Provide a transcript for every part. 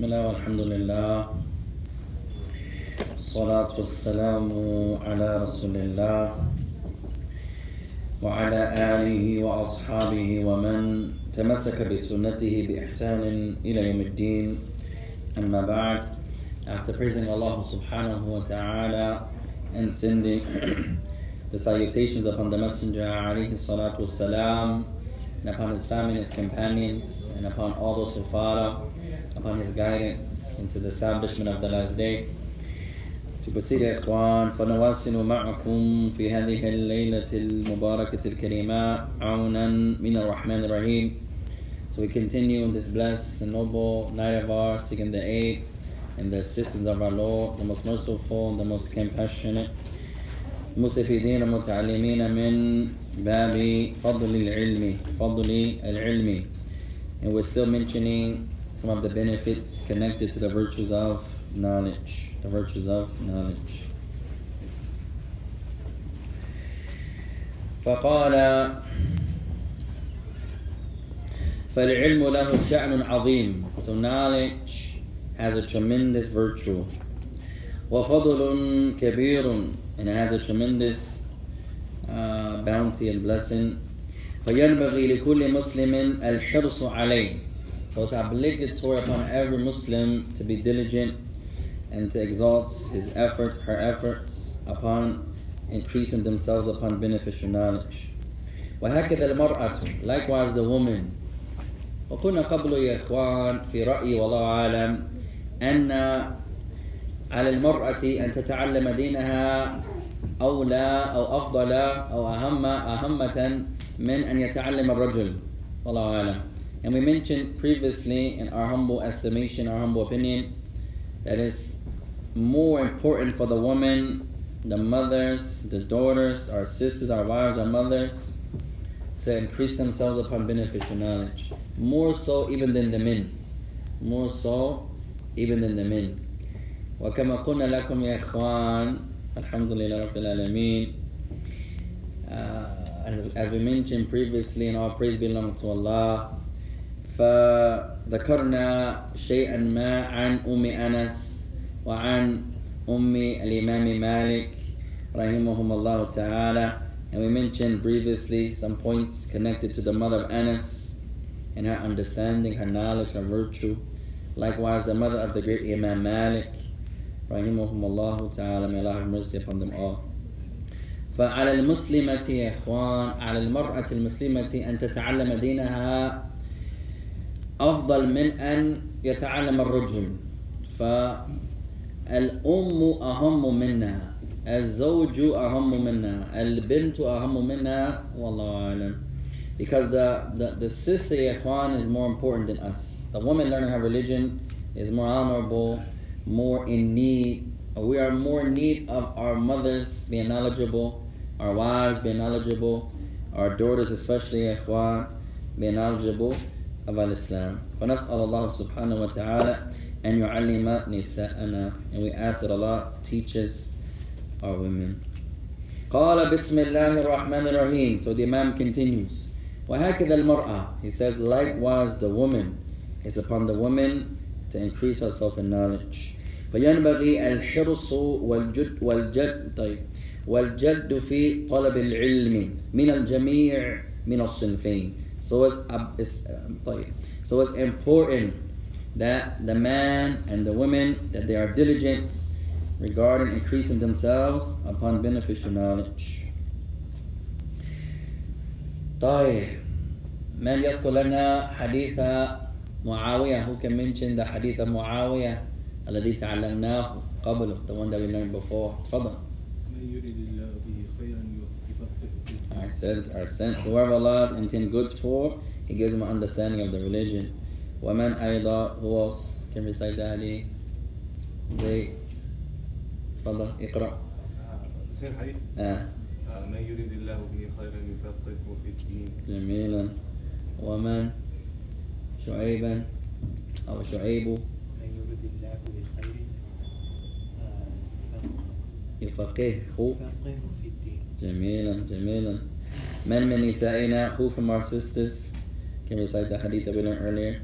Bismillah walhamdulillah. Salatu wassalamu ala rasulillah. وعلى آله وأصحابه ومن تمسك بسنته بإحسان إلى يوم الدين. أما بعد. After praising Allah subhanahu wa ta'ala and sending the salutations upon the Messenger alayhi salatu wassalam, and upon his family and his companions, and upon all those who follow, upon his guidance into the establishment of the last day. To proceed, إخوان, فنواصل معكم في هذه الليلة المباركة الكريمة عونا من الرحمن الرحيم. So we continue in this blessed and noble night of ours, seeking the aid and the assistance of our Lord, the most merciful and the most compassionate. مستفيدين متعلمين من باب فضل العلم. And we're still mentioning some of the benefits connected to the virtues of knowledge. The virtues of knowledge. فقال فالعلم له شأن عظيم. So knowledge has a tremendous virtue. وفضل كبير, and it has a tremendous bounty and blessing. فينبغي لكل مسلم الحرص عليه. So it's obligatory upon every Muslim to be diligent and to exhaust his efforts, her efforts upon increasing themselves upon beneficial knowledge. وهكذا المرأة, likewise the woman. وكنا قبل يا إخوان في رأيي والله أعلم أن على المرأة أن تتعلم دينها أولى أو أفضل أو أهمة من أن يتعلم الرجل والله أعلم. And we mentioned previously in our humble estimation, our humble opinion, that it's more important for the women, the mothers, the daughters, our sisters, our wives, our mothers, to increase themselves upon beneficial knowledge. More so even than the men. More so even than the men. وكما قلنا لكم يا إخوان الحمد لله رب العالمين. As we mentioned previously, and all praise belongs to Allah, فذكرنا شيئا ما عن أنس وعن الإمام مالك رحمهم الله تعالى. And we mentioned previously some points connected to the mother of Anas and her understanding, her knowledge, her virtue. Likewise, the mother of the great Imam Malik رحمهم الله تعالى. May Allah have mercy upon them all. فعلى المسلمة يا إخوان, على المرأة المسلمة أن تتعلم دينها أفضل من أن يتعلم الرجل. فالأم أهم منها, الزوج أهم منها, البنت أهم منها والله أعلم. Because the sister يا إخوان is more important than us. The woman learning her religion is more honorable, more in need. We are more in need of our mothers being knowledgeable, our wives being knowledgeable, our daughters especially يا إخوان being knowledgeable of Islam. فنسأل الله سبحانه وتعالى أن يعلم نساءنا, and we ask that Allah teaches our women. قال بسم الله الرحمن الرحيم. So the Imam continues. وهكذا المرأة, he says, likewise the woman, is upon the woman to increase herself in knowledge. فينبغي الحرص والجد في طلب العلم من الجميع من الصنفين. So it's important that the man and the women, that they are diligent regarding increasing themselves upon beneficial knowledge. طيب, من يذكر لنا حديث معاوية? Who can mention the حديث معاوية الذي تعلمناه قبل, the one that we learned before? تفضل. من يريد الله به خيرا يفقهه في الدين. I said, whoever Allah intends good for, He gives him an understanding of the religion. ومن أيضا, who else can recite that? Ali? زي تفضل اقرأ. سين حديث. من يريد الله به خيرا يفقهه في الدين. جميلا. ومن شعيبا أو شعيب. من يريد الله بخير يفقهه في الدين. جميلا. من نسائنا, who from our sisters can recite the hadith that we learned earlier?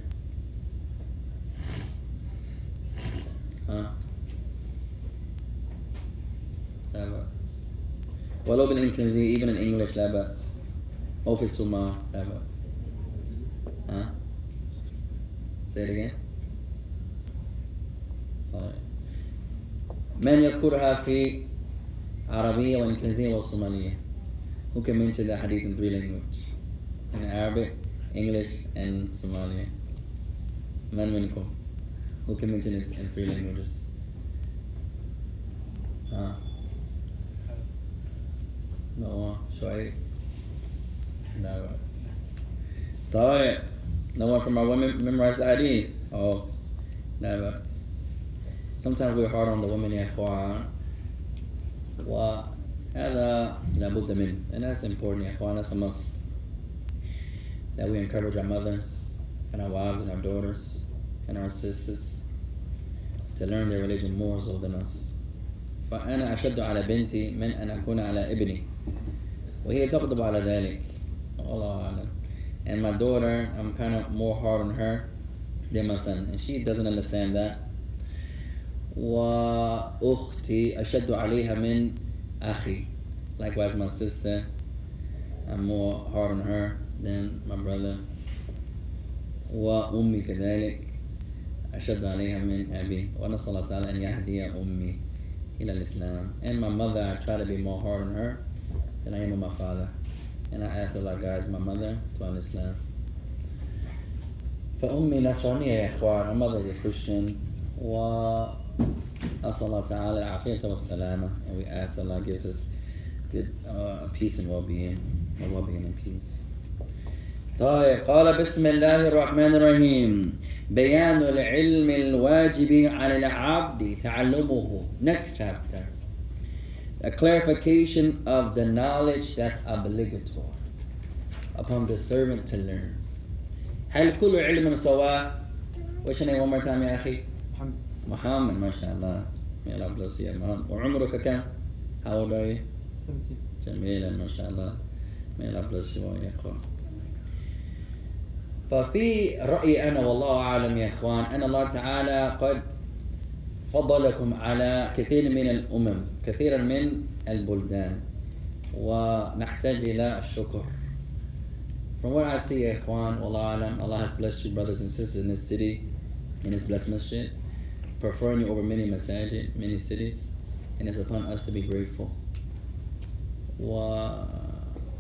ولو بالإنجليزية even in English لا بأس أو في الصومال لا بأس ها say it again طيب من يذكرها في عربية وإنجليزية والصومالية who can mention the hadith in 3 languages in Arabic, English and Somali من منكم who can mention it in 3 languages ها no شوي لا بأس طيب no one from our women memorized the hadith oh لا بأس sometimes we're hard on the women يا إخوان وهذا لابد منه and that's important يا إخوان that's a must that we encourage our mothers and our wives and our daughters and our sisters to learn their religion more so than us فأنا أشد على بنتي من أن أكون على ابني وهي تغضب على ذلك والله أعلم and my daughter I'm kind of more hard on her than my son and she doesn't understand that وأختي أشد عليها من أخي likewise my sister I'm more hard on her than my brother وأمي كذلك أشد عليها من أبي ونسأل الله تعالى أن يهدي أمي إلى الإسلام and my mother I try to be more hard on her than I am on my father and I ask Allah guides my mother to Islam فأمي نصرانية يا إخوان my mother is a Christian وأسأل الله تعالى العافية والسلامة and we ask Allah gives us good peace and well-being and peace طيب قال بسم الله الرحمن الرحيم بيان العلم الواجب على العبد تعلمه next chapter a clarification of the knowledge that's obligatory upon the servant to learn هل كل علم سواء what's your name one more time يا أخي محمد ما شاء الله may Allah bless you محمد وعمرك كم how old are you 17 جميلا ما شاء الله may Allah bless you يا أخوان ففي رأيي أنا والله أعلم يا إخوان أن الله تعالى قد فضلكم على كثير من الأمم كثيرا من البلدان ونحتاج إلى الشكر From what I see يا إخوان والله أعلم Allah has blessed you brothers and sisters in this city in this blessed masjid preferring you over many masajid, many cities and it's upon us to be grateful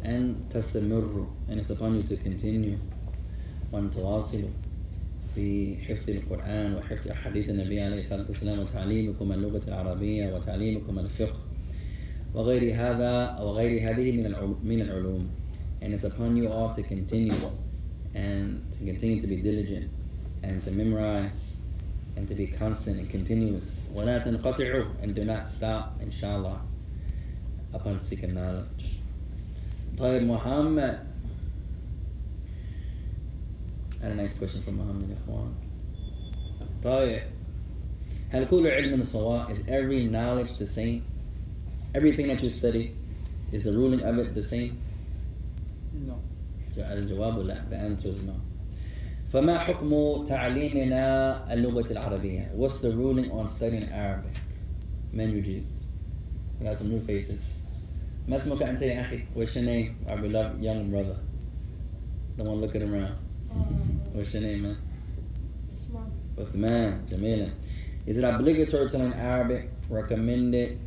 and تستمروا and it's upon you to continue وأن تواصلوا في حفظ القرآن وحفظ أحاديث النبي عليه الصلاة والسلام وتعليمكم اللغة العربية وتعليمكم الفقه وغير هذا وغير هذه من العلوم and it's upon you all to continue to be diligent and to memorize and to be constant and continuous ولا تنقطعوا and do not stop inshallah upon seeking knowledge طيب محمد I had a nice question from Muhammad Ikhwan. طيب هل كل علم سواء is every knowledge the same? Everything that you study is the ruling of it the same? No. الجواب لا. The answer is no. فما حكم تعليمنا اللغة العربية? What's the ruling on studying Arabic? من يجيب? We got some new faces. ما اسمك أنت يا أخي? What's your name? Our beloved young brother. The one looking around. What's your name, man? Uthman. Jamila. Is it obligatory to learn Arabic? Recommended?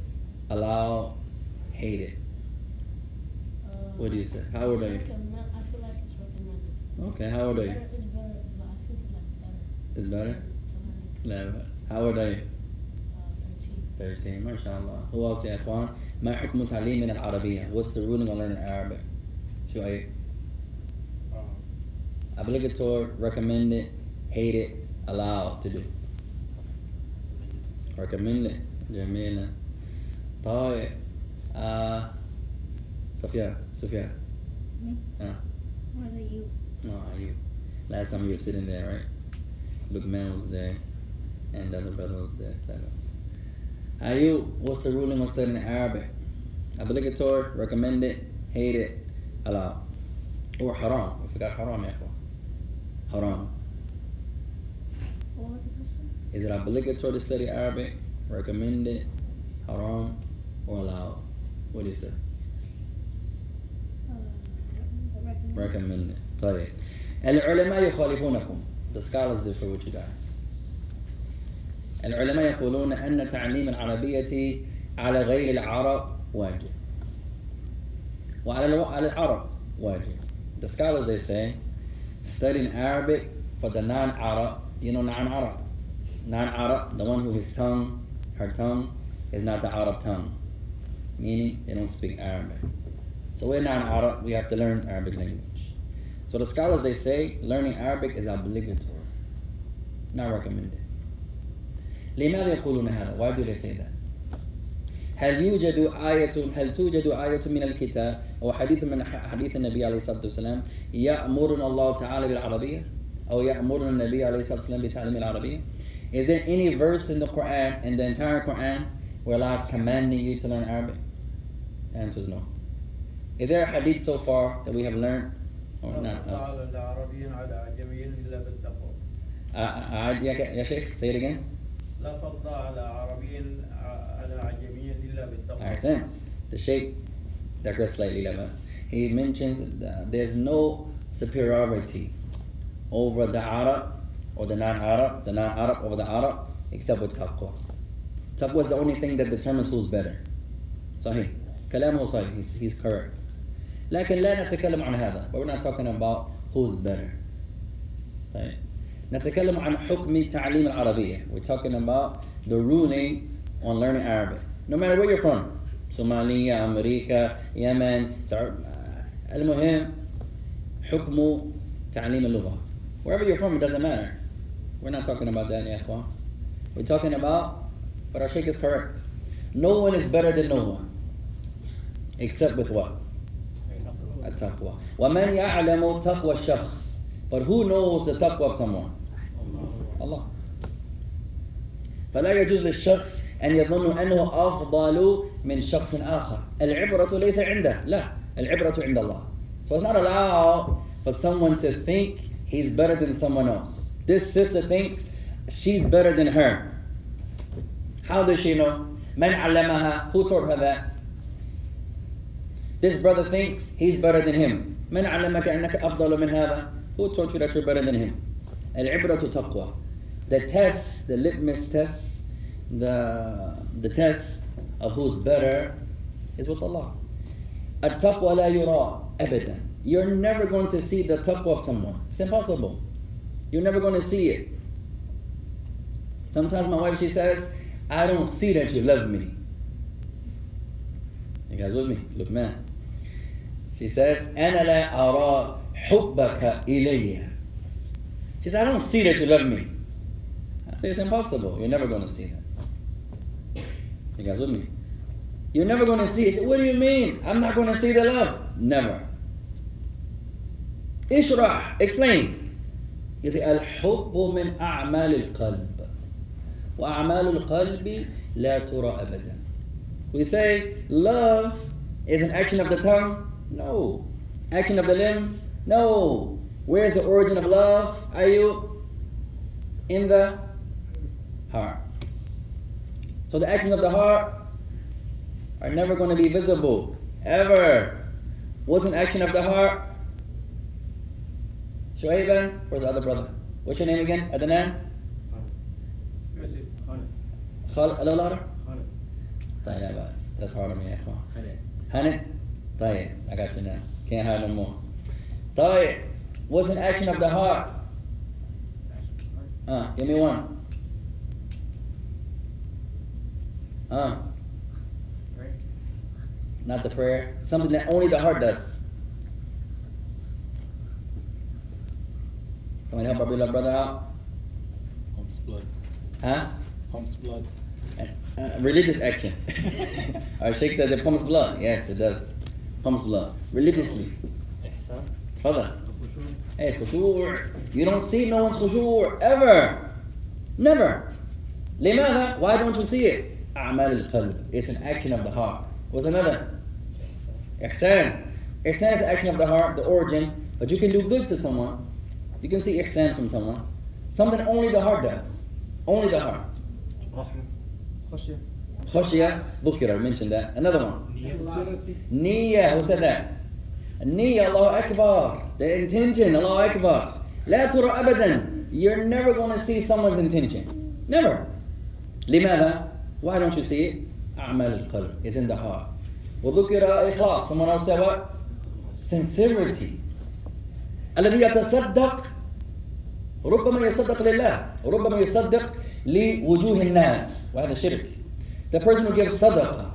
Allowed? Hated? What do you say? How old are you? I feel like it's recommended. Okay, how old are you? It's better, but I think it's better. It's better? لا. How old are you? 13. ما شاء الله. Who else يا إخوان؟ ما حكم تعليمنا العربية? What's the ruling on learning Arabic? شو أي؟ Obligatory, recommended, hated, allowed to do. Recommended. جميلة. طيب. Sophia. Me? Was it you? No, you. Last time you were sitting there, right? Lukman was there, and the other brother was there. Ayub, what's the ruling on studying Arabic? Obligatory, recommended, hated, allowed. Or haram. I forgot haram, ya ikhwan. Haram. What was the question? Is it obligatory to study Arabic, recommended, haram, or allowed? What do you say? Recommended. طيب. العلماء يخالفونكم. The scholars differ with you guys. العلماء يقولون أن تعليم العربية على غير العرب واجب. وعلى العرب واجب. The scholars, they say, studying Arabic for the non-Arab. You know non-Arab? Non-Arab, the one who her tongue is not the Arab tongue. Meaning they don't speak Arabic. So we're non-Arab, we have to learn Arabic language. So the scholars, they say, learning Arabic is obligatory, not recommended. لماذا يقولون هذا? Why do they say that? هل توجد آية من الكتاب أو حديث من حديث النبي عليه الصلاة والسلام يأمرنا الله تعالى بالعربية أو يأمرنا النبي عليه الصلاة والسلام بتعليم العربية? Is there any verse in the Quran, in the entire Quran, where Allah is commanding you to learn Arabic? The answer is no. Is there a hadith so far that we have learned? Or not us? يا شيخ, say it again. لا فضل على عربي على عجمي إلا بالتقوى. Sense. The Shaykh digress slightly, Labas. He mentions that there's no superiority over the Arab or the non-Arab over the Arab, except with taqwa. Taqwa is the only thing that determines who's better. Sahih. كلامه صحيح. He's correct. لكن لا نتكلم عن هذا. But we're not talking about who's better. طيب. نتكلم عن حكم تعليم العربية. We're talking about the ruling on learning Arabic. No matter where you're from. Somalia, America, Yemen, المهم حكم تعليم اللغة. Wherever you're from, it doesn't matter. We're not talking about that, ya ikhwan. We're talking about, but our Shaykh is correct. No one is better than no one. Except with what? التقوى. ومن يعلم تقوى الشخص. But who knows the taqwa of someone? Allah. فلا يجوز للشخص أن يظن أنه أفضل من شخص آخر. العبرة ليس عنده. لا. العبرة عند الله. So it's not allowed for someone to think he's better than someone else. This sister thinks she's better than her. How does she know? من علمها? Who taught her that? This brother thinks he's better than him. من علمك أنك أفضل من هذا? Who taught you that you're better than him? العبرة تقوى. The test, the litmus test, the test of who's better is with Allah. التقوى لا يرى أبدا. You're never going to see the taqwa of someone. It's impossible. You're never going to see it. Sometimes my wife, she says, I don't see that you love me. You guys with me? Look, man. She says, أنا لا أرى حبك إلي. She says, I don't see that you love me. I say, it's impossible. You're never going to see that. You guys with me? You're never going to see it. She said, what do you mean? I'm not going to see the love. Never. اشرح. Explain. You say, الحب من أعمال القلب. وأعمال القلب لا ترى أبدا. We say, love is an action of the tongue. No. Action of the limbs? No. Where's the origin of love? Are you in the heart? So the actions of the heart are never going to be visible. Ever. What's an action of the heart? Shuayban? Where's the other brother? What's your name again? Adnan? Khalid? طيب, that's hard on me, Hanit? طيب, I got you now. Can't hide no more. طيب, what's an action of the heart? Give me one. Not the prayer. Something that only the heart does. Someone help our beloved brother out? Pumps blood. Pumps blood. Religious action. Our Sheikh says it pumps blood. Yes, it does. Pumps blood. Religiously. Father. Hey, khushu'. You don't see no one's khushu' ever. Never. لماذا? Why don't you see it? أعمال القلب. It's an action of the heart. What's another? Ihsan. Ihsan is the action of the heart, the origin. But you can do good to someone. You can see ihsan from someone. Something only the heart does. Only the heart. Khashya. Bukira, I mentioned that. Another one. Niyyah. Who said that? النية الله أكبر. The intention الله أكبر. لا ترى أبدا. You're never going to see someone's intention. Never. لماذا? Why don't you see it? أعمال القلب. It's in the heart. وذكر إخلاص. Someone else said what? Sincerity. الذي يتصدق ربما يصدق لله وربما يصدق لوجوه الناس وهذا شرك. The person who gives sadaqah.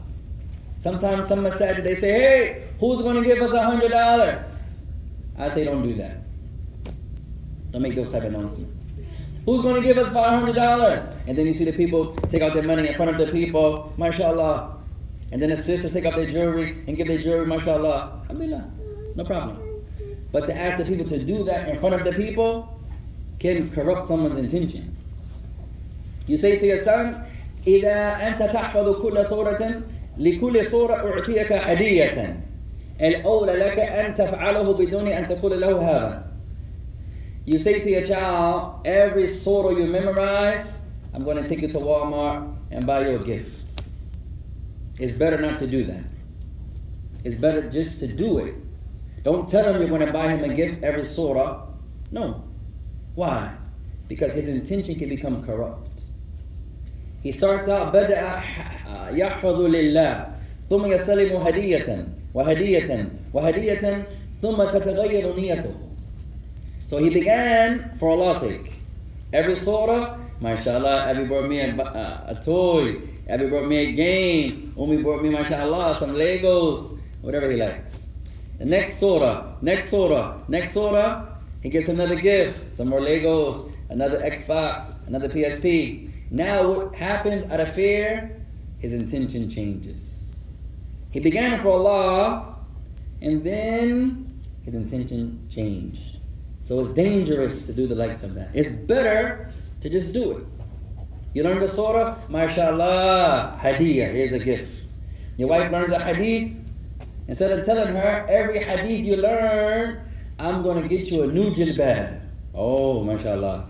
Sometimes some masajid they say, hey, who's going to give us $100? I say don't do that. Don't make those type of announcements. Who's going to give us $500? And then you see the people take out their money in front of the people, mashallah. And then the sisters take out their jewelry and give their jewelry, mashallah. Alhamdulillah, no problem. But to ask the people to do that in front of the people can corrupt someone's intention. You say to your son, إذا أنت تحفظ كل صورة لكل صورة أعطيك هدية الأولى لك أن تفعله بدون أن تقول له هذا. You say to your child, every surah you memorize, I'm going to take you to Walmart and buy you a gift. It's better not to do that. It's better just to do it. Don't tell him you're going to buy him a gift every surah. No. Why? Because his intention can become corrupt. He starts out بدأ يحفظ لله ثم يستلم هدية وهدية وهدية ثم تتغير نيته. So he began for Allah's sake. Every surah, mashallah, Abby brought me a toy, Abby brought me a game, Umi brought me, mashallah, some Legos, whatever he likes. The next surah, next surah, next surah, he gets another gift, some more Legos, another Xbox, another PSP. Now what happens out of fear? His intention changes. He began it for Allah, and then his intention changed. So it's dangerous to do the likes of that. It's better to just do it. You learn the surah, mashallah, hadiyah, here's a gift. Your wife learns a hadith, instead of telling her, every hadith you learn, I'm going to get you a new jilbab. Oh, mashallah.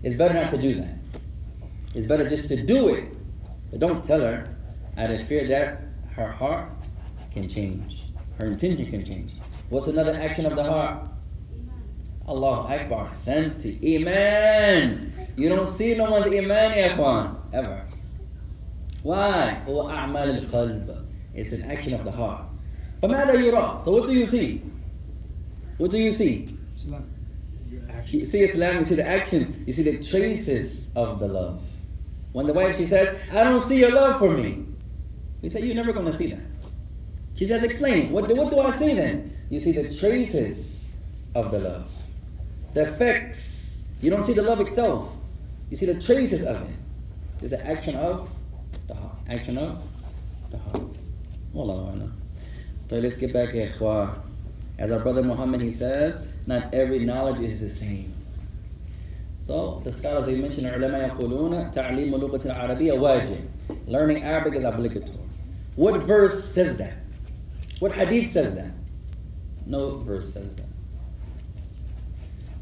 It's better not to do that. It's better just to do it. But don't tell her, out of fear that her heart can change. Her intention can change. What's another action of the heart? Allahu Akbar. Santi. Iman. You don't see no one's Iman, ya ikhwan, ever. Why? هو أعمال القلب. It's an action of the heart. فماذا يرى? So what do you see? What do you see? Islam. You see Islam, you see the actions, you see the traces of the love. When the wife, she says, I don't see your love for me. We say, you're never going to see that. She says, explain. What do I see then? You see the traces of the love. The effects. You don't see the love itself. You see the traces of it. It's the action of the heart. Action of the heart. Wallahu a'lam. So let's get back here, ikhwah. As our brother Muhammad, he says, not every knowledge is the same. So the scholars, they mention, ulama yaquluna ta'lim al-lughat al-arabiyya wajib. Learning Arabic is obligatory. What verse says that? What hadith says that? No verse says that.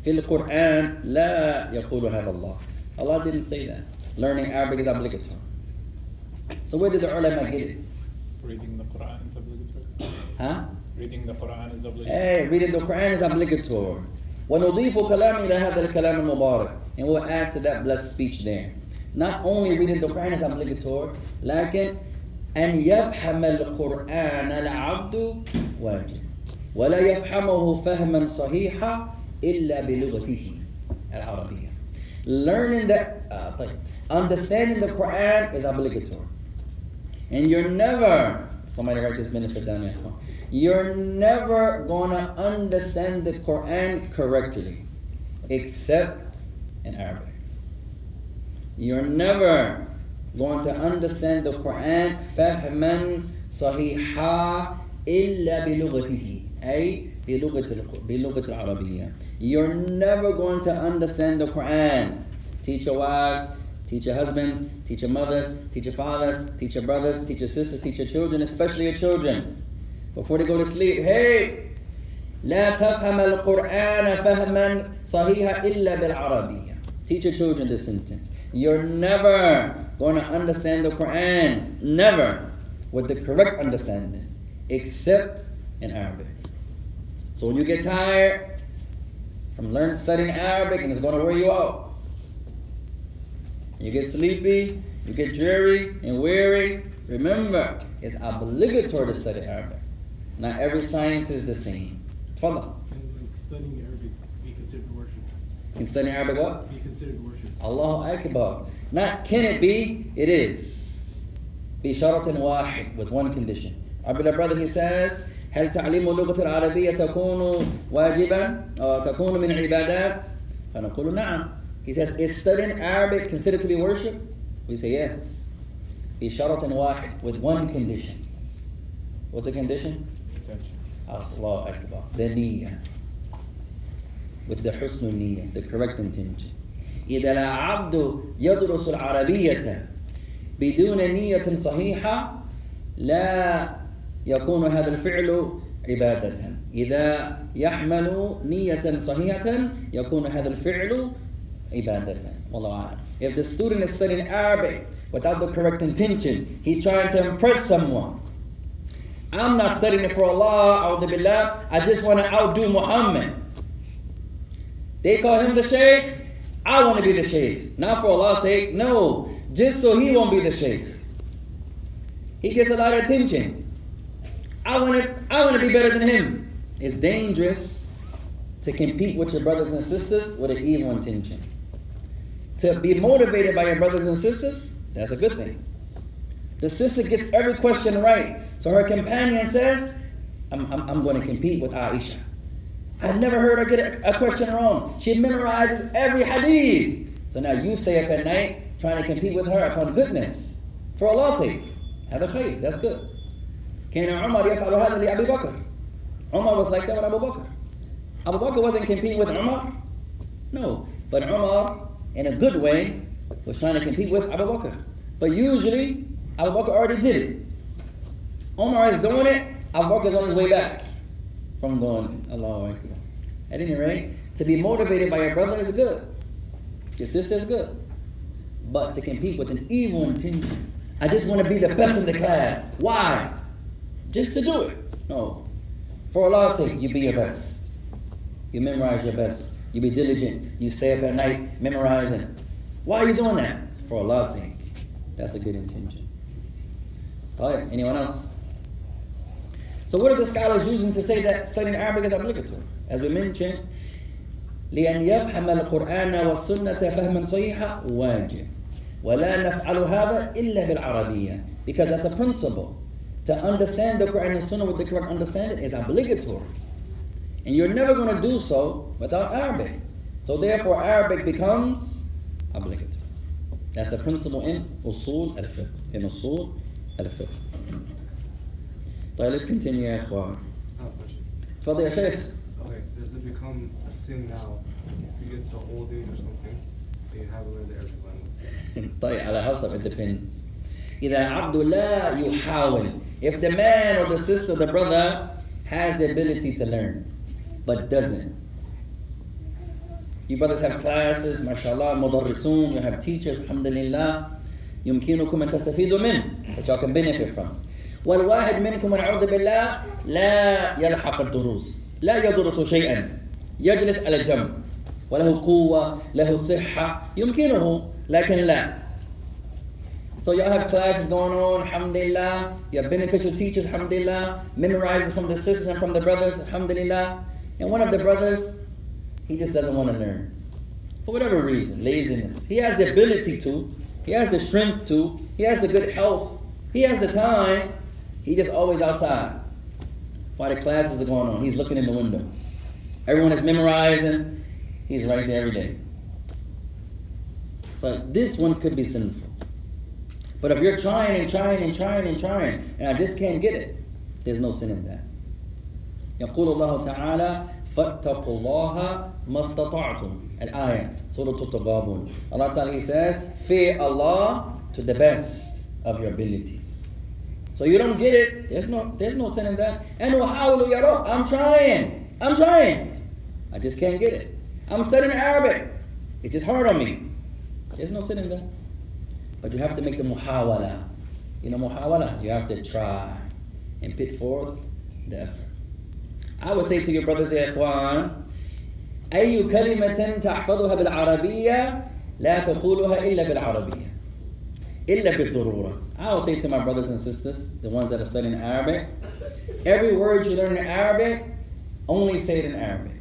في القرآن لا يقول هذا الله. Allah didn't say that. Learning Arabic is obligatory. So where did the ulama get it? Reading the Quran is obligatory. Huh? Reading the Quran is obligatory. Hey, reading the Quran is obligatory. وَنُضِيفُ كَلَامِ إِلَى هَذَا الْكَلَامِ الْمُبَارَكِ. And we'll add to that blessed speech there. Not only reading the Quran is obligatory, لكن أن يفهم القرآن العبد واجب ولا يفهمه فهما صحيحا إلا بلغته العربية. Learning that, understanding the Quran is obligatory. And you're never, somebody write this benefit down there. You're never going to understand the Quran correctly except in Arabic. You're never going to understand the Quran فهما صحيحا إلا بلغته أي بلغة العربية. You're never going to understand the Quran. Teach your wives, teach your husbands, teach your mothers, teach your fathers, teach your brothers, teach your sisters, teach your children, especially your children. Before they go to sleep, hey, لا تفهم القرآن فهما صحيحا إلا بالعربية. Teach your children this sentence. You're never going to understand the Quran, never, with the correct understanding, except in Arabic. So when you get tired from studying Arabic and it's going to wear you out, you get sleepy, you get dreary and weary, remember, it's obligatory to study Arabic. Not every science is the same. Tfadal. And studying Arabic be considered worship? Can studying Arabic what? Be considered worship. Allahu Akbar. Not can it be, it is. بشرط واحد, with one condition. Our beloved brother, he says, هل تعليم اللغة العربية تكون واجبا أو تكون من عبادات؟ فنقول نعم. He says, is studying Arabic considered to be worship? We say yes. بشرط واحد, with one condition. What's the condition? Attention. Allahu Akbar. The niyyah. With the حسن النية, the correct intention. إذا العبد يدرس العربية بدون نية صحيحة لا يكون هذا الفعل عبادة. إذا يحمل نية صحيحة يكون هذا الفعل عبادة. والله أعلم. If the student is studying Arabic without the correct intention, he's trying to impress someone. I'm not studying it for Allah, a'udhu billah, I just want to outdo Muhammad. They call him the Shaykh, I want to be the Shaykh. Not for Allah's sake, no. Just so he won't be the Shaykh. He gets a lot of attention. I want to be better than him. It's dangerous to compete with your brothers and sisters with an evil intention. To be motivated by your brothers and sisters, that's a good thing. The sister gets every question right. So her companion says, I'm going to compete with Aisha. I've never heard her get a question wrong. She memorizes every hadith. So now you stay up at night trying to compete with her upon goodness. For Allah's sake. Have a khayr, that's good. كان عمر يفعل هذا لأبي بكر. Umar was like that with Abu Bakr. Abu Bakr wasn't competing with Umar. No. But Umar, in a good way, was trying to compete with Abu Bakr. But usually, Abu Bakr already did it. Umar is doing it, Abu Bakr is on his way back from doing it. Allahu Akbar. At any rate, to be motivated by your brother is good. Your sister is good. But to compete with an evil intention, I just want to be the best in the class. Why? Just to do it. No. For Allah's sake, you be your best. You memorize your best. You be diligent. You stay up at night memorizing. Why are you doing that? For Allah's sake. That's a good intention. All right, anyone else? So what are the scholars using to say that studying Arabic is obligatory? As we mentioned, لأن يفهم القرآن والسنة فهما صحيحا واجب ولا نفعل هذا إلا بالعربية. Because that's a principle. To understand the Quran and Sunnah with the correct understanding is obligatory. And you're never going to do so without Arabic. So therefore Arabic becomes obligatory. That's a principle in usul al-fiqh. In usul al-fiqh. طيب, let's continue يا إخوان. تفضل يا شيخ. Okay, does it become a sin now if you get to old age or something and you haven't learned the Arabic language? طيب, على حسب, it depends. إذا العبد لا يحاول. If the man or the sister, the brother has the ability to learn but doesn't. You brothers have classes, mashallah, mudarrisun, you have teachers, alhamdulillah, يمكنكم أن تستفيدوا منه, that y'all can benefit from. والواحد منكم ونعوذ بالله لا يلحق الدروس, لا يدرس شيئا, يجلس على جنب, وله قوة, له صحة, يمكنه, لكن لا. So y'all have classes going on, alhamdulillah, you have beneficial teachers, alhamdulillah, memorizing from the sisters and from the brothers, alhamdulillah, and one of the brothers, he just doesn't want to learn. For whatever reason, laziness. He has the ability to, he has the strength to, he has the good health, he has the time, he just always outside. While the classes are going on, he's looking in the window. Everyone is memorizing, he's right there every day. So this one could be sinful. But if you're trying and trying and trying and trying, and I just can't get it, there's no sin in that. يقول الله تعالى فاتقوا الله ما استطعتم. الآية سورة التغابن. Allah Ta'ala says, fear Allah to the best of your abilities. So you don't get it, there's no sin in that. And وحاولوا يا رب, I'm trying. I just can't get it. I'm studying Arabic. It's just hard on me. There's no sin in that. But you have to make the muhawala. You know muhawala? You have to try. and put forth the effort. I would say to your brothers, يا إخوان, أي كلمة تحفظها بالعربية لا تقولها إلا بالعربية إلا بالضرورة. I would say to my brothers and sisters, the ones that are studying Arabic, every word you learn in Arabic, only say it in Arabic.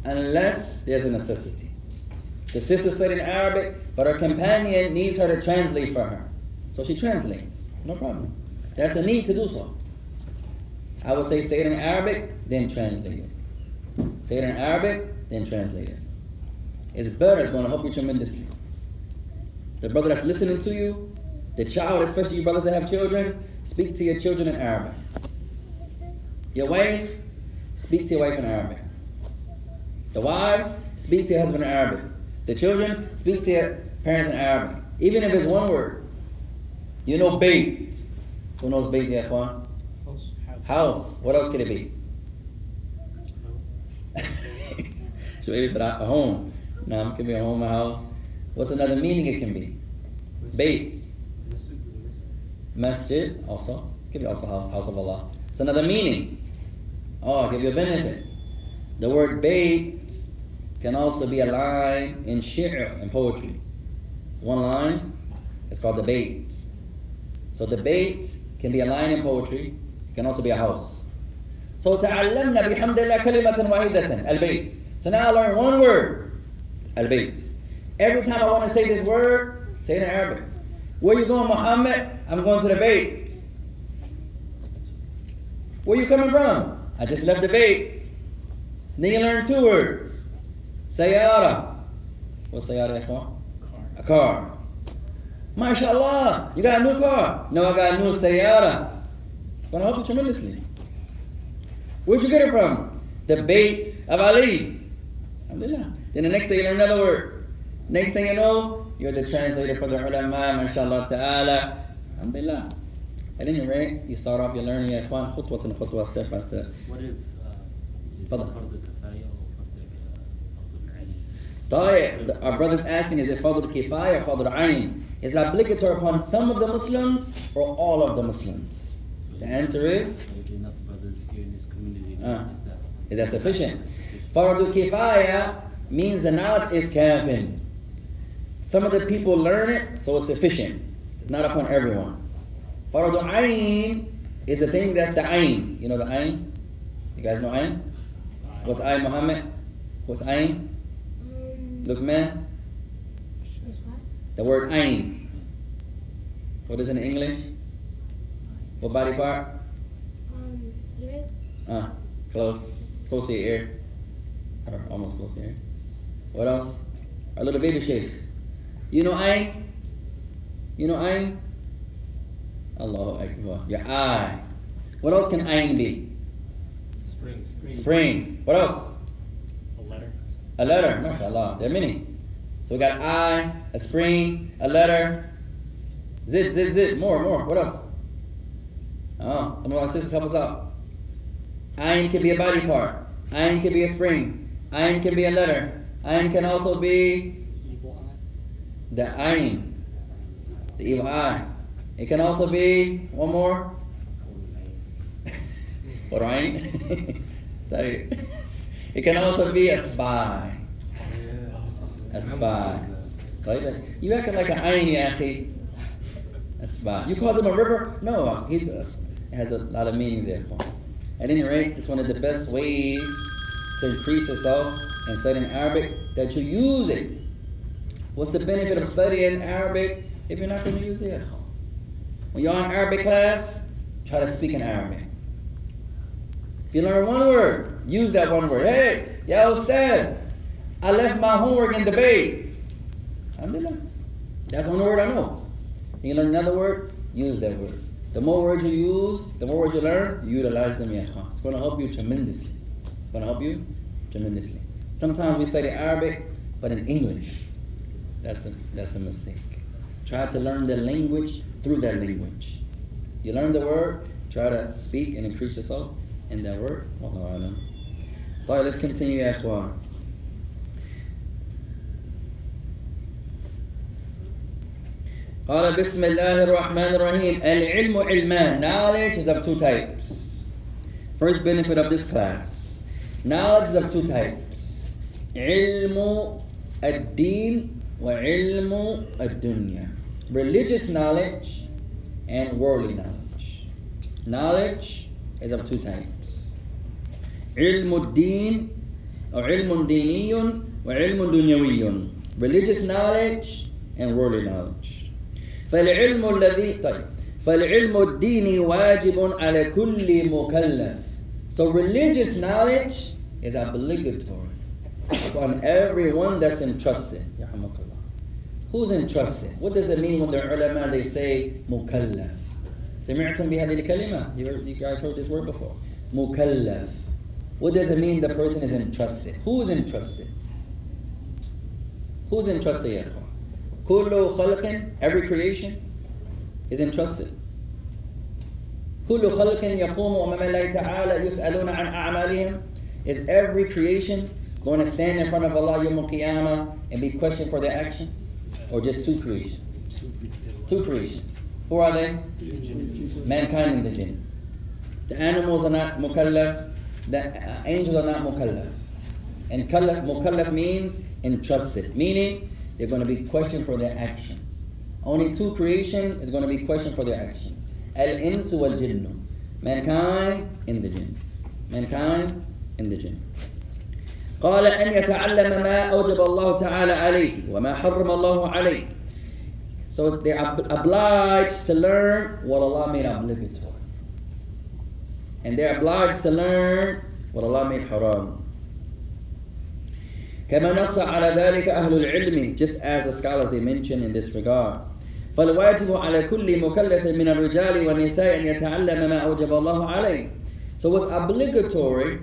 Unless there's a necessity. The sister studying Arabic, but her companion needs her to translate for her. So she translates. No problem. That's a need to do so. I would say it in Arabic, then translate it. Say it in Arabic, then translate it. It's better, it's going to help you tremendously. The brother that's listening to you, the child, especially you brothers that have children, speak to your children in Arabic. Your wife, speak to your wife in Arabic. The wives, speak to your husband in Arabic. The children, speak to your parents in Arabic. Even if it's one word. You know bait. Who knows bait, ya ikhwan? House. What else could it be? So maybe it's a home. No, it could be a home, a house. What's another meaning it can be? Bait. Masjid, also. It could be also house of Allah. It's another meaning. Oh, I'll give you a benefit. The word bait can also be a line in shi'r, in poetry. One line, it's called the bait. So the bait can be a line in poetry. It can also be a house. So تعلمنا بحمد الله كلمة واحدة البيت. So now I learn one word, al-bayt. Every time I want to say this word, say it in Arabic. Where you going, Muhammad? I'm going to the bayt. Where you coming from? I just left the bayt. Then you learn two words. Sayyara. What's sayyara, ikhwan? A car. MashaAllah, you got a new car? No, I got a new sayyara. It's going to help you tremendously. Where'd you get it from? The bayt of Ali. Alhamdulillah. Then the next day you learn another word. Next thing you know, you're the translator for the ulama, mashallah ta'ala. Alhamdulillah. At any rate, you start off your learning, ya ikhwan, khutwatan khutwa, step by step. What if is it fardu kifaya or fardu ayn? Our brother's asking, is it fardu kifaya or fardu ayn? Is it obligatory upon some of the Muslims or all of the Muslims? The answer is? If enough brothers here in this community, Is that sufficient? Fardu kifaya means the knowledge is kafin. Some of the people learn it, so it's sufficient. It's not upon everyone. Fardu ayn is the thing that's the ayn. You know the ayn? You guys know ayn? What's ayn, Muhammad? What's ayn? Luqman? The word ayn. What is it in English? What body part? Ear. Close. Close to your ear. Or almost close to your ear. What else? Our little baby sheikh. You know ayn? You know ayn? Allahu Akbar. Your eye. What else can ayn be? Spring. What else? A letter. A letter. MashaAllah. There are many. So we got eye, a spring, a letter. Zit. More. What else? Oh, some of our sisters help us out. Ayn can be a body part. Ayn can be a spring. Ayn can be a letter. Ayn can also be the ayn, the evil eye. It can also be, one more. What ayn? It can also be a spy. A spy. You acting like an ayn, ya akhi. A spy. You called him a river? No, it has a lot of meanings there. At any rate, it's one of the best ways to increase yourself and studying Arabic, that you use it. What's the benefit of studying Arabic if you're not going to use it? When you're in Arabic class, try to speak in Arabic. If you learn one word, use that one word. Hey, ya Ustad, I left my homework in debates. Alhamdulillah. That's the only word I know. You learn another word, use that word. The more words you use, the more words you learn, you utilize them, ya ikhwan. It's going to help you tremendously. It's going to help you tremendously. Sometimes we study Arabic, but in English. That's a mistake. Try to learn the language through that language. You learn the word, try to speak and increase yourself in that word. Wallahu a'lam. Alright, let's continue, ya ikhwan. قال بسم الله الرحمن الرحيم. العلم علمان. Knowledge is of two types. First benefit of this class. Knowledge is of two types. علم الدين وعلم الدنيا. Religious knowledge and worldly knowledge. Knowledge is of two types. علم الدين أو علم ديني وعلم دنيوي. Religious knowledge and worldly knowledge. فالعلم الديني واجب على كل مكلف. So religious knowledge is obligatory upon everyone that's entrusted. Who's entrusted? What does it mean when the ulama they say mukallaf? سمعتم بهذه الكلمة? You guys heard this word before. Mukallaf. What does it mean the person is entrusted? Who is entrusted? Who's entrusted, ya ikhwan? Kullu khalqin, every creation is entrusted. Kullu khalqin yaqumu amama Allah ta'ala yus'aluna an a'malihim. Is every creation going to stand in front of Allah yawm al-qiyamah and be questioned for their actions? Or just two creations? Two creations. Who are they? Mankind and the jinn. The animals are not mukallaf. The angels are not mukallaf. And mukallaf means entrusted, meaning they're going to be questioned for their actions. Only two creation is going to be questioned for their actions. Al-insu wal-jinnu. Mankind and the jinn. Mankind and the jinn. قال أن يتعلم ما أوجب الله تعالى عليه وما حرم الله عليه. So they're obliged to learn what Allah made obligatory. And they're obliged to learn what Allah made haram. كما نص على ذلك أهل العلم, just as the scholars they mention in this regard. فالواجب على كل مكلف من الرجال والنساء أن يتعلم ما أوجب الله عليه. So what's obligatory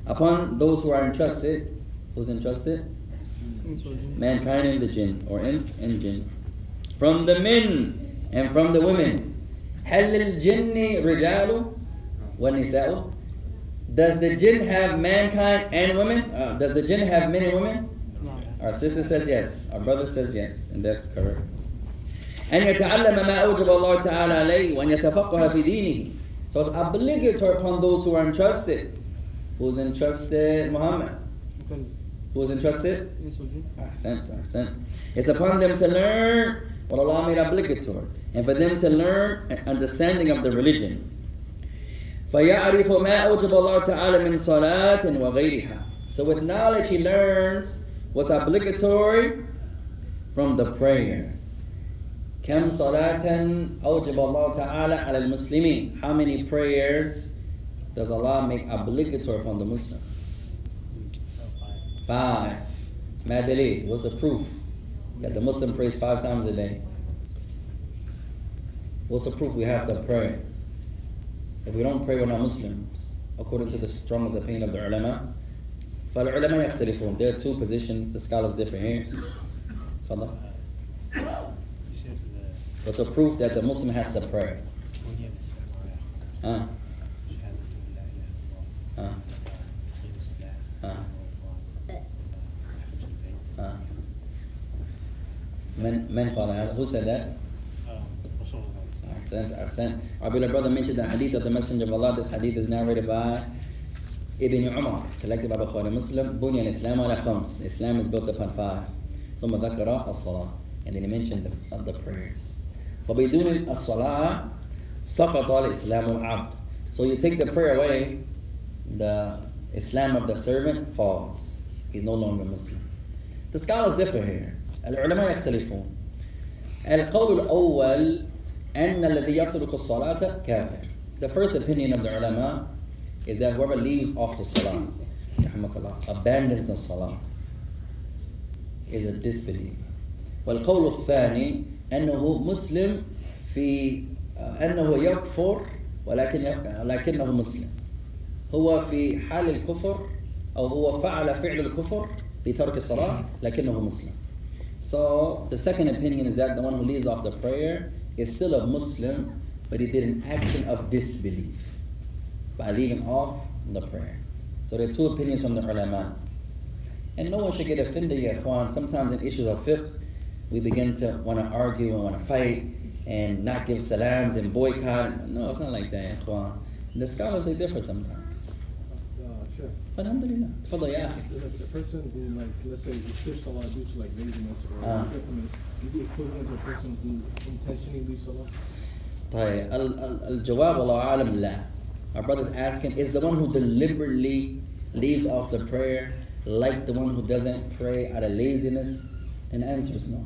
upon those who are entrusted? Who's entrusted? Mankind and the jinn, or ins and jinn. From the men and from the women. هل الجن رجال والنساء? Does the jinn have mankind and women? Does the jinn have men and women? No. Our sister says yes. Our brother says yes. And that's correct. أن يتعلم ما أوجب الله تعالى عليه وأن يتفقه في دينه. So it's obligatory upon those who are entrusted. Who's entrusted? Muhammad. Who's entrusted? Ahsant. It's upon them to learn what Allah made obligatory, and for them to learn an understanding of the religion. فَيَعْرِفُ مَا أَوْجَبَ اللَّهُ تَعَالَى مِنْ صَلَاةٍ وَغَيْرِهَا. So with knowledge he learns what's obligatory from the prayer. كَمْ صَلَاةً أَوْجَبَ اللَّهُ تَعَالَى عَلَى الْمُسْلِمِينَ. How many prayers does Allah make obligatory upon the Muslim? 5. Madali, what's the proof that the Muslim prays 5 times a day? What's the proof we have to pray? If we don't pray, we're not Muslims, according to the strongest opinion of the ulama. فالعلماء يختلفون. There are two positions, the scholars differ here. تفضل. What's the proof that the Muslim has to pray? من قال هذا? Who said that? Our beloved brother mentioned the hadith of the Messenger of Allah. This hadith is narrated by Ibn Umar, collected by Bukhari Muslim. بني الإسلام على 5. Islam is built upon 5. ثم ذكر الصلاة. And then he mentioned the prayers. فبدون الصلاة سقط الإسلام العبد. So you take the prayer away, the Islam of the servant falls. He's no longer Muslim. The scholars differ here. العلماء يختلفون. القول الأول أن الذي يترك الصلاة كافر. The first opinion of the ulama is that whoever leaves off the salah, abandons the salah, is a disbeliever. والقول الثاني أنه مسلم في أنه يكفر ولكنه مسلم. هو في حال الكفر أو هو فعل فعل الكفر بترك الصلاة لكنه مسلم. So the second opinion is that the one who leaves off the prayer is still a Muslim, but he did an action of disbelief by leaving off the prayer. So there are two opinions from the ulama. And no one should get offended, ya ikhwan. Sometimes in issues of fiqh, we begin to want to argue and want to fight and not give salams and boycott. No, it's not like that, ikhwan. The scholars, they differ sometimes. Sure. Alhamdulillah. Tafadal ya akhi. The person who, like, let's say, he skips salah due to like laziness or forgetfulness, is the equivalent to a person who intentionally leaves salah? طيب الجواب والله أعلم لا. Our brother's asking, is the one who deliberately leaves off the prayer like the one who doesn't pray out of laziness? And the answer is no.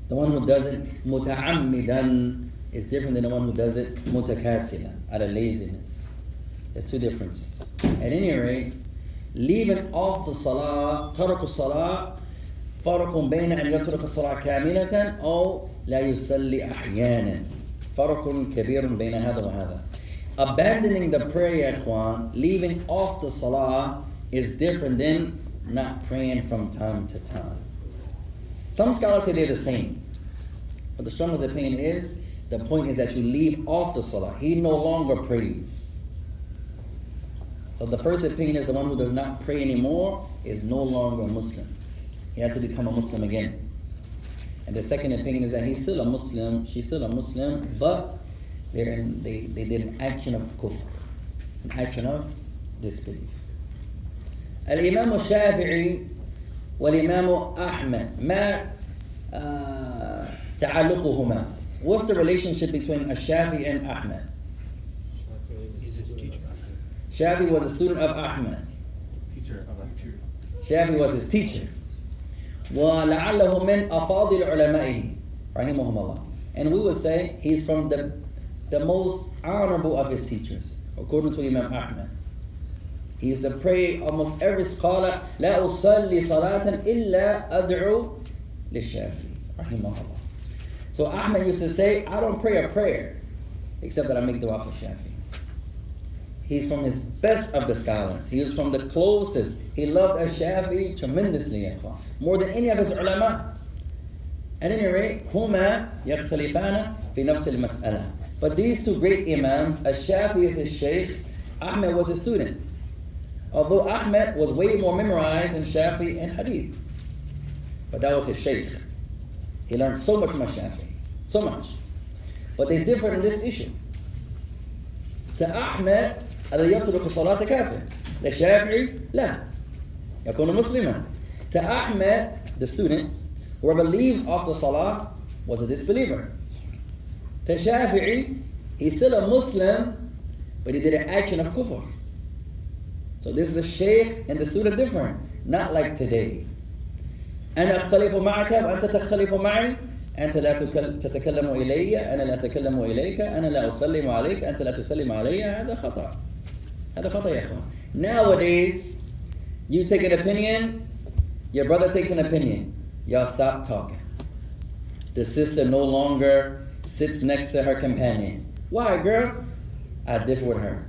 The one who does it muta'ammidan is different than the one who does it mutakasilan, out of laziness. There's two differences. At any rate, leaving off the salah, ترك الصلاة فرق بين أن يترك الصلاة كاملة أو لا يصلي أحيانا. فرق كبير بين هذا وهذا. Abandoning the prayer, ikhwan, leaving off the salah is different than not praying from time to time. Some scholars say they're the same. But the strongest opinion is, the point is that you leave off the salah. He no longer prays. So the first opinion is the one who does not pray anymore is no longer a Muslim. He has to become a Muslim again. And the second opinion is that he's still a Muslim, she's still a Muslim, but they did an action of kufr, an action of disbelief. Al-Imam al-Shafi'i wal-Imam Ahmad, ma ta'alluquhuma. What's the relationship between al-Shafi'i and Ahmad? He's his teacher. Shafi'i was a student of Ahmad. Teacher. Shafi'i was his teacher. وَلَعَلَّهُ مِنْ أَفَاضِلِ عُلَمَائِهِ رَحِمَهُمُ اللَّهِ. And we would say he's from the most honorable of his teachers, according to Imam Ahmad. He used to pray almost every scholar, لا أصلي صلاة إلا أدعو للشافعي رحمه الله. So Ahmad used to say, I don't pray a prayer except that I make dua for Shafi. He's from his best of the scholars. He was from the closest. He loved Shafi tremendously, more than any of his ulama. At any rate, هما يختلفان في نفس المسألة. But these two great imams, Shafi is his sheikh, Ahmed was his student. Although Ahmed was way more memorized than Shafi and Hadith. But that was his sheikh. He learned so much from Shafi. So much. But they differed in this issue. To Ahmed, الذي يترك الصلاة كافر. للشافعي لا. يكون مسلما. To Ahmed, the student, whoever leaves after salah was a disbeliever. To Shafi'i, he's still a Muslim, but he did an action of kufr. So this is a sheikh and the student different. Not like today. أنا أختلف معك وأنت تختلف معي. أنت لا تتكلم إلي أنا لا أتكلم إليك أنا لا أسلم عليك أنت لا تسلم علي. هذا خطأ. هذا خطأ يا إخوان. Nowadays, you take an opinion, your brother takes an opinion. Y'all stop talking. The sister no longer sits next to her companion. Why, girl? I differ with her.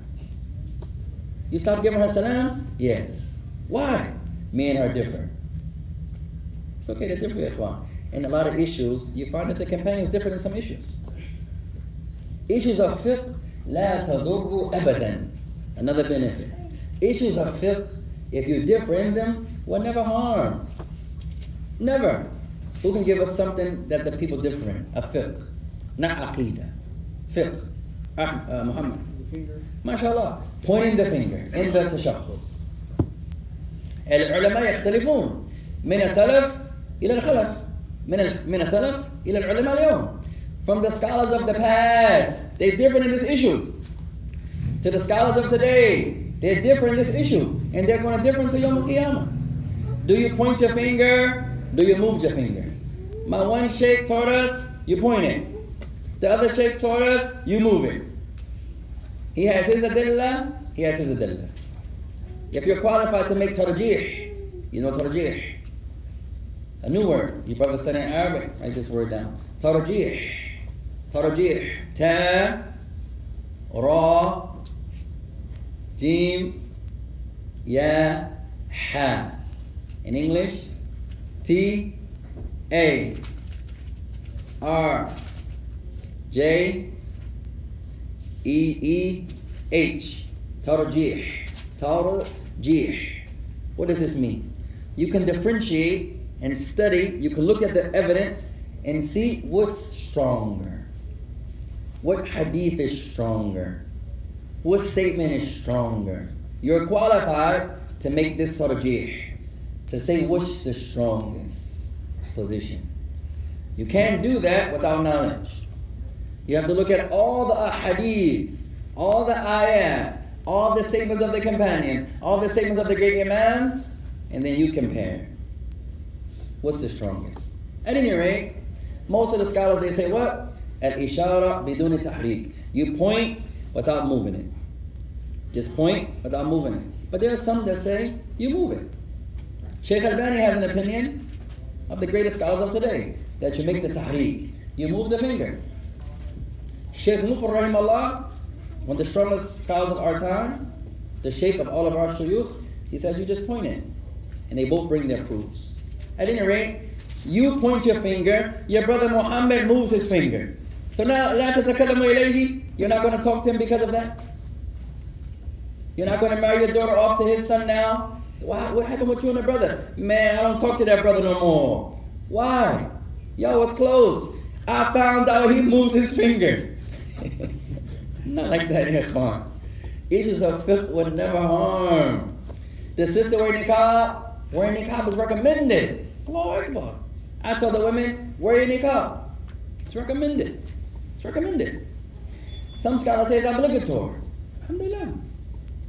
You stop giving her salams? Yes. Why? Me and her differ. It's okay to differ, ikhwan. In a lot of issues, you find that the companion is different in some issues. Issues of fiqh, لا تضر أبدا. Another benefit. Issues of fiqh, if you differ in them, will never harm. Never. Who can give us something that the people differ in? A fiqh. Not aqidah. Fiqh. Muhammad. The finger. MashaAllah. Pointing the finger in the tashahhud. العلماء يختلفون من السلف إلى الخلف. من السلف إلى العلماء اليوم. From the scholars of the past, they differ in this issue. To the scholars of today, they're different in this issue. And they're going to differ until Yawm al-Qiyamah. Do you point your finger? Do you move your finger? My one sheikh taught us, you point it. The other sheikh taught us, you move it. He has his adillah, he has his adillah. If you're qualified to make tarjih, you know tarjih. A new word. You probably studying Arabic. Write this word down. Tarjih. Tarjih. Ta, ra, jim, ya, ha. In English, T, A, R, J, E, E, H. Tarjih. Tarjih. What does this mean? You can differentiate and study, you can look at the evidence and see what's stronger. What hadith is stronger? What statement is stronger? You're qualified to make this tarjih, to say what's the strongest position. You can't do that without knowledge. You have to look at all the hadith, all the ayat, all the statements of the companions, all the statements of the great imams, and then you compare. What's the strongest? At any rate, most of the scholars, they say what? Al-ishara biduni tahrik. You point without moving it. Just point without moving it. But there are some that say you move it. Shaykh Albani has an opinion of the greatest scholars of today, that you make the tahrik. You move the finger. Shaykh Muqr rahimahullah, one of the strongest scholars of our time, the Shaykh of all of our shuyukh, he said you just point it. And they both bring their proofs. At any rate, you point your finger, your brother Muhammad moves his finger. So now, لا تتكلموا إليه, you're not going to talk to him because of that? You're not going to marry your daughter off to his son now? What happened with you and the brother? Man, I don't talk to that brother no more. Why? Yo, it's close. I found out he moves his finger. Not like that, ikhwan. Issues of fiqh would never harm. The sister wearing niqab is recommended. Allahu Akbar. I tell the women, wear your niqab. It's recommended. It's recommended. Some scholars say it's obligatory. Alhamdulillah.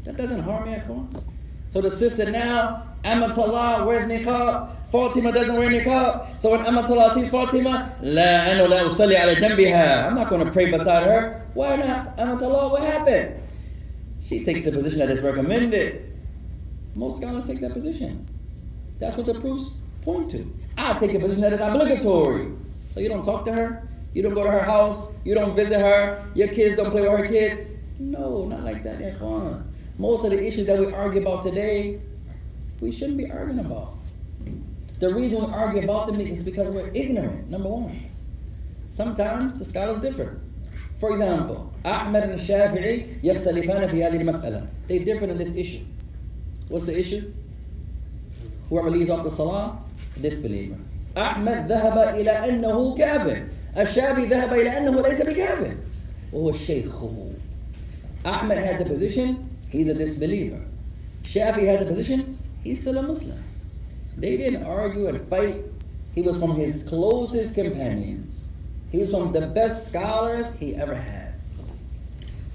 That doesn't harm me, ikhwan. So the sister now, Amatullah wears niqab, Fatima doesn't wear niqab. So when Amatullah sees Fatima, I'm not going to pray beside her. Why not? Amatullah, what happened? She takes the position that is recommended. Most scholars take that position. That's what the proofs point to. I take the position that is obligatory. So you don't talk to her, you don't go to her house, you don't visit her, your kids don't play with her kids. No, not like that, ikhwan. Most of the issues that we argue about today, we shouldn't be arguing about. The reason we argue about them is because we're ignorant, number one. Sometimes the scholars differ. For example, Ahmad and Shafi'i يختلفان في هذه المسألة. They differ in this issue. What's the issue? Whoever leaves off the salah, disbeliever. Ahmad ذهب إلى أنه كافر. الشافعي ذهب إلى أنه ليس بكافر. وهو شيخه. Ahmad had the position, he's a disbeliever. Shafi had the position, he's still a Muslim. They didn't argue and fight. He was from his closest companions. He was from the best scholars he ever had.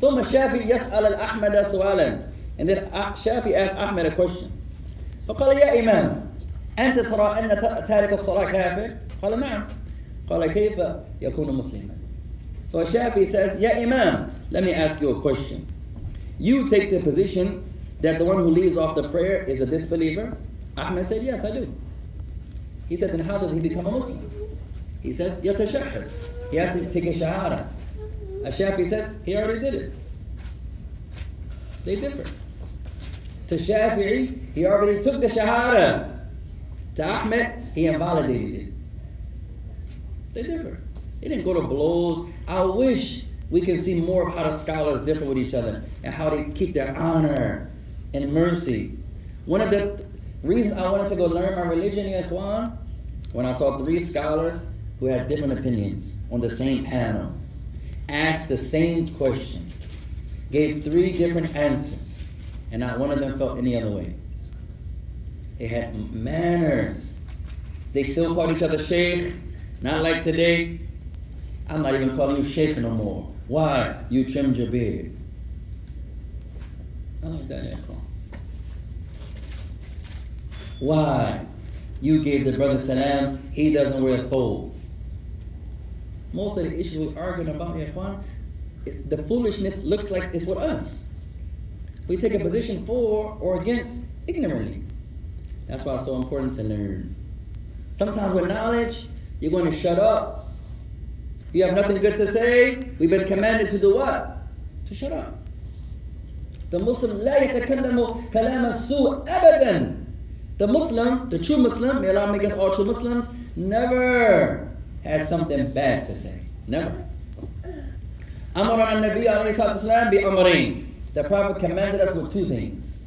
ثم الشافعي يسأل الأحمد سؤالا. And then Shafi asked Ahmed a question. فقال يا إمام أنت ترى أن تارك الصلاة كافر؟ قال نعم. قال كيف يكون مسلما؟ So Shafi says, Ya Imam, let me ask you a question. You take the position that the one who leaves off the prayer is a disbeliever? Ahmed said, yes, I do. He said, then how does he become a Muslim? He says, يتشهد. He has to take a shahada. Shafi says, he already did it. They differ. To Shafi'i, he already took the shahada. To Ahmed, he invalidated it. They differ. They didn't go to blows. I wish we can see more of how the scholars differ with each other and how they keep their honor and mercy. One of the reasons I wanted to go learn my religion, ikhwan, when I saw 3 scholars who had different opinions on the same panel, asked the same question, gave 3 different answers, and not one of them felt any other way. They had manners. They still called each other sheikh, not like today. I'm not even calling you sheikh no more. Why? You trimmed your beard. I like that, ikhwan. Why? You gave the brother salams, he doesn't wear a thobe. Most of the issues we're arguing about, ikhwan, the foolishness looks like it's with us. We take a position for or against ignorantly. That's why it's so important to learn. Sometimes with knowledge, you're going to shut up. You have nothing good to say, we've been commanded to do what? To shut up. The Muslim, لا يتكلم كلام السوء أبدا. The Muslim, the true Muslim, may Allah make us all true Muslims, never has something bad to say. Never. أمرنا النبي عليه الصلاة والسلام بأمرين. The Prophet commanded us with 2 things.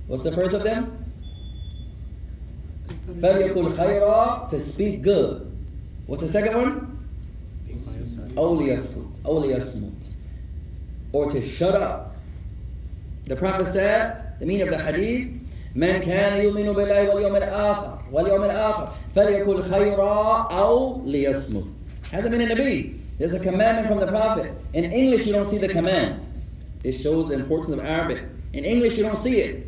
What's the first of them? فَلْيَقُلْ خَيْرًا, to speak good. What's the second one? أَوْ لِيَصْمُتْ, or to shut up. The Prophet said, the meaning of the hadith, مَنْ كَانَ يُؤْمِنُ بِاللَّهِ وَالْيَوْمِ الْآخِرِ فَلْيَقُلْ خَيْرًا أَوْ لِيَصْمُتْ. هذا من النبي. There's a commandment from the Prophet. In English, you don't see the command. This shows the importance of Arabic. In English, you don't see it.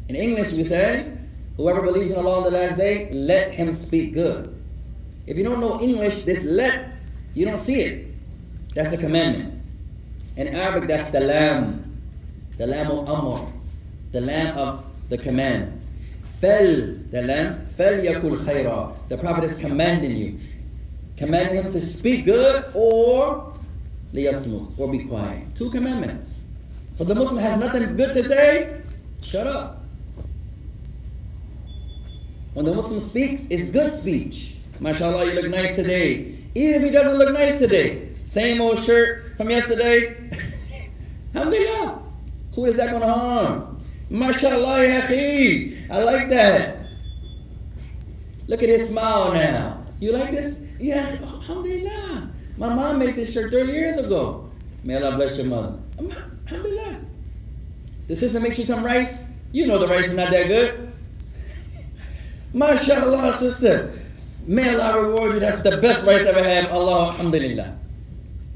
In English, we say, whoever believes in Allah on the last day, let him speak good. If you don't know English, this let, you don't see it. That's a commandment. In Arabic, that's the lam. The lam of amr. The lam of the command. Fal, the lam, yakul khayra. The Prophet is commanding you. Commanding him to speak good or liyasmut, or be quiet. Two commandments. So the Muslim has nothing good to say, shut up. When the Muslim speaks, it's good speech. MashaAllah, you look nice today. Even if he doesn't look nice today, same old shirt from yesterday. Alhamdulillah. Who is that going to harm? MashaAllah, ya akhi. I like that. Look at his smile now. You like this? Yeah, alhamdulillah. My mom made this shirt 30 years ago. May Allah bless your mother. Alhamdulillah. The sister makes you some rice. You know the rice is not that good. MashaAllah, sister. May Allah reward you. That's the best rice I ever had. Allah, alhamdulillah.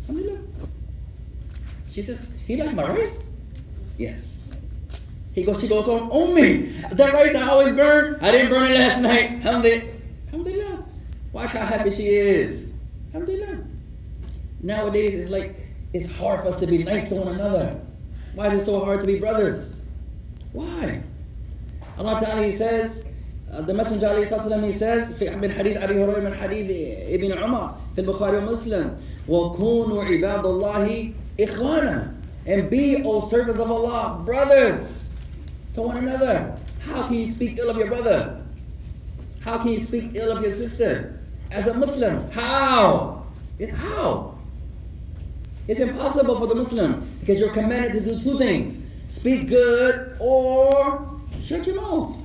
Alhamdulillah. She says, he liked my rice? Yes. She goes on me. That rice I always burn, I didn't burn it last night. Alhamdulillah. Alhamdulillah. Watch how happy she is. Alhamdulillah. Nowadays, it's like, it's hard for us to be nice to one another. Why is it so hard to be brothers? Why? Allah Ta'ala, He says, the Messenger alayhi salatu he says, من حديث أبي هريرة من حديث ابن عمر في البخاري ومسلم وكونوا عباد الله إخوانا, and be, O servants of Allah, brothers to one another. How can you speak ill of your brother? How can you speak ill of your sister as a Muslim? How? How? It's impossible for the Muslim, because you're commanded to do two things: speak good or shut your mouth.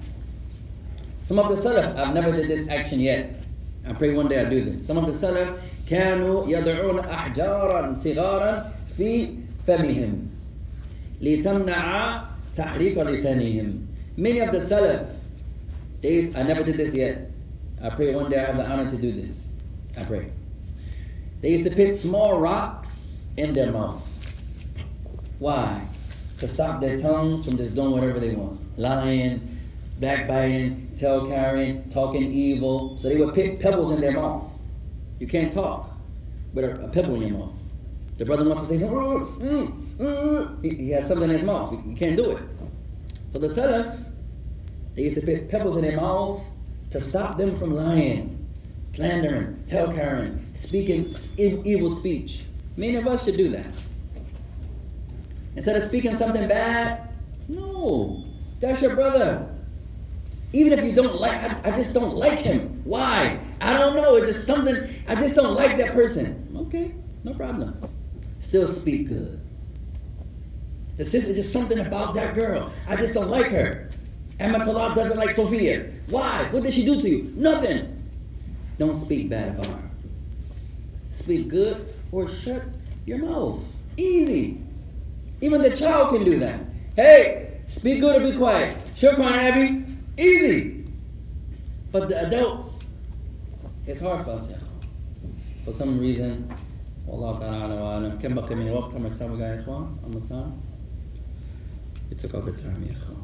Some of the Salaf, I've never did this action yet. I pray one day I'll do this. Some of the Salaf كانوا يدعون أحجارا صغارا في فمهم لتمنع تحريك لسانهم. Many of the Salaf, I never did this yet. I pray one day I have the honor to do this. I pray. They used to put small rocks in their mouth. Why? To stop their tongues from just doing whatever they want. Lying, backbiting, tail carrying, talking evil. So they would put pebbles in their mouth. You can't talk with a pebble in your mouth. The brother wants to say, he has something in his mouth. You can't do it. So the Salaf, they used to put pebbles in their mouth to stop them from lying, slandering, tail carrying, speaking evil speech. Many of us should do that. Instead of speaking something bad, no, that's your brother. Even if you don't like, I just don't like him. Why? I don't know. It's just something, I just don't like that person. Okay, no problem. Still speak good. The sister, just something about that girl. I just don't like her. Amatullah doesn't like Sophia. Why? What did she do to you? Nothing. Don't speak bad about her. Speak good or shut your mouth. Easy. Even the child can do that. Hey, speak good or be quiet. Shukran, Abby. Easy. But the adults, it's hard for us. For some reason, والله تعالى أعلم. كم بقي من الوقت؟ خمس ساعات يا إخوان. خمس ساعات. It took off the time يا إخوان.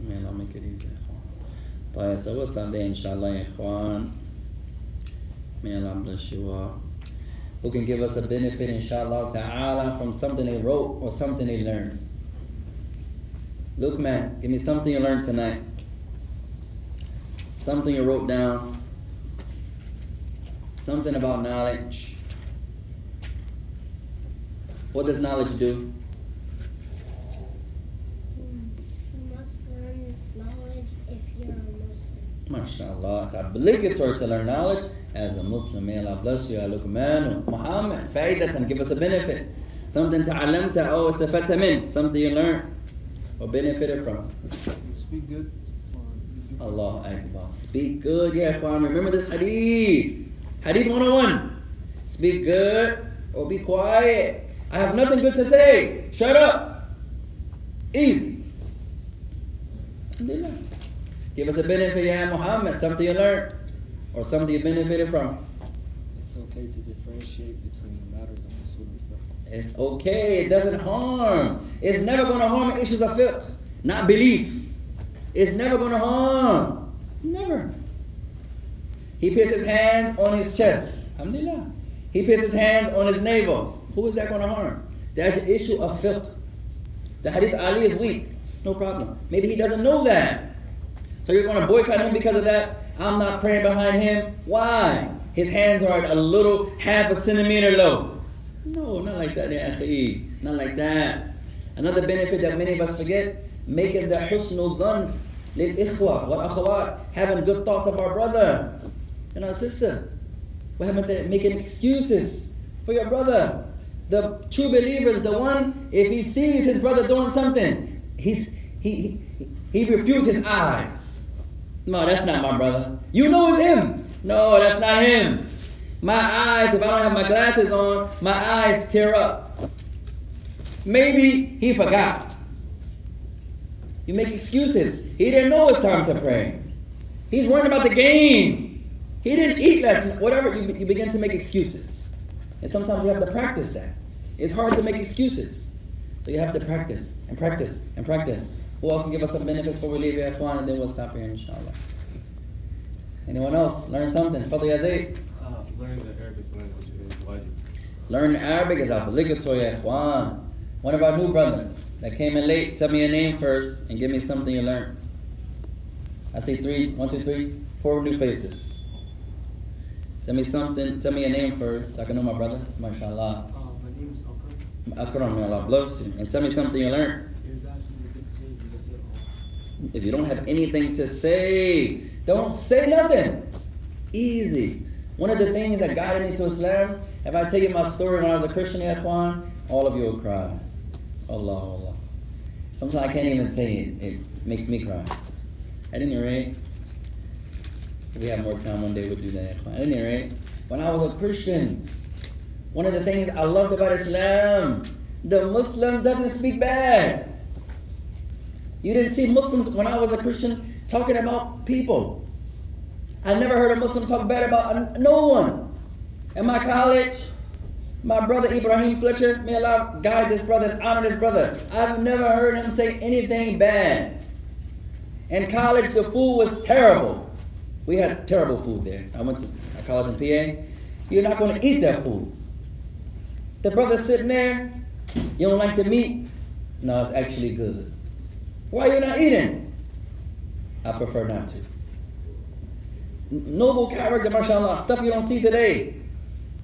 May Allah make it easy يا إخوان. طيب, so we'll start there inshallah يا إخوان. May Allah bless you all. Who can give us a benefit inshallah ta'ala from something they wrote or something they learned? Look, man, give me something you learned tonight. Something you wrote down. Something about knowledge. What does knowledge do? You must learn knowledge if you're a Muslim. MashaAllah. It's obligatory to learn knowledge as a Muslim. May Allah bless you. Look, man, Muhammad, faidatan, give us a benefit. Something ta'alamta aw istafata min. Something you learned or benefited from. You speak good or you do Allah Akbar. Speak good, yeah, Ikhwan. Remember this hadith. Hadith 101. Speak good or be quiet. I have nothing good to say. Shut up. Easy. Alhamdulillah. Give us a benefit, yeah, Muhammad. Something you learned or something you benefited from. It's okay to differentiate between matters of usul al-fiqh. It's okay. It doesn't harm. It's never going to harm issues of fiqh, not belief. It's never going to harm. Never. He puts his hands on his chest. Alhamdulillah. He puts his hands on his navel. Who is that going to harm? That's an issue of fiqh. The hadith of Ali is weak. No problem. Maybe he doesn't know that. So you're going to boycott him because of that? I'm not praying behind him. Why? His hands are a little, half a centimeter low. No, not like that, ya akhi. Not like that. Another benefit that many of us forget, making the husnul dhan lil ikhwa wal akhawat, having good thoughts of our brother and our sister. What happened to making excuses for your brother? The true believer is the one, if he sees his brother doing something, he refutes his eyes. No, that's not my brother. You know it's him. No, that's not him. My eyes, if I don't have my glasses on, my eyes tear up. Maybe he forgot. You make excuses. He didn't know it's time to pray. He's worried about the game. He didn't eat last night. Whatever, you begin to make excuses. And sometimes you have to practice that. It's hard to make excuses. So you have to practice and practice and practice. Who else can give us some benefits before we leave here, Ikhwan, and then we'll stop here, inshallah. Anyone else? Learn something. Fadl Yazid. Learning the Arabic language is wajib. Learn Arabic is obligatory, Ikhwan. One of our new brothers that came in late, tell me your name first and give me something you learned. I see 3, 1, 2, 3, 4 new faces. Tell me something, tell me your name first so I can know my brothers. MashaAllah. My name is Akram. Akram, may Allah bless you. And tell me something you learned. If you don't have anything to say, don't say nothing. Easy. One of the things that guided me to Islam, if I tell you my story when I was a Christian, Ikhwan, all of you will cry. Allah, Allah. Sometimes I can't even say it. It makes me cry. At any rate, if we have more time one day, we'll do that, Ikhwan. At any rate, when I was a Christian, one of the things I loved about Islam, the Muslim doesn't speak bad. You didn't see Muslims, when I was a Christian, talking about people. I never heard a Muslim talk bad about no one. In my college, my brother Ibrahim Fletcher, may Allah guide this brother and honor this brother. I've never heard him say anything bad. In college, the food was terrible. We had terrible food there. I went to a college in PA. You're not going to eat that food. The brother's sitting there, you don't like the meat? No, it's actually good. Why are you not eating? I prefer not to. Noble character, mashallah, stuff you don't see today.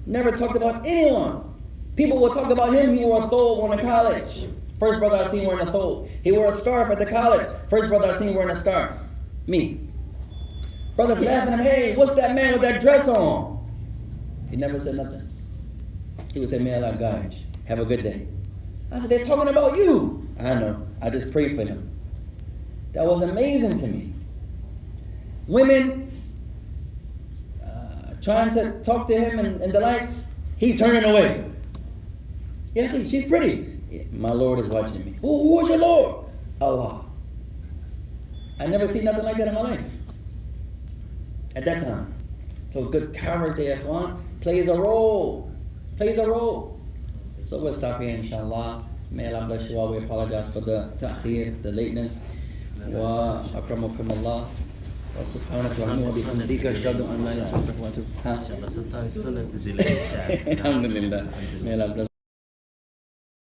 Never talked about anyone. People will talk about him, he wore a thobe on the college. First brother I seen wearing a thobe. He wore a scarf at the college. First brother I seen wearing a scarf. Me. Brothers laughing at him, hey, what's that man with that dress on? He never said nothing. He would say, may Allah guide you. Have a good day. I said, they're talking about you. I know. I just prayed for him. That was amazing to me. Women trying to talk to him in the lights, he turning away. Yeah, she's pretty. Yeah, my Lord is watching me. Who is your Lord? Allah. I never seen nothing like that in my life. At that time. So good character, Ikhwan, plays a role. Plays a role. So we'll stop here, inshallah. May Allah bless you all. We apologize for the ta'khir, the lateness. Wa akramakum Allah. Wa subhanaka wa bihamdika ashhadu an la ilaha illa anta astaghfiruka wa atubu. Inshallah, sometimes sunnah to delay. Alhamdulillah. May Allah bless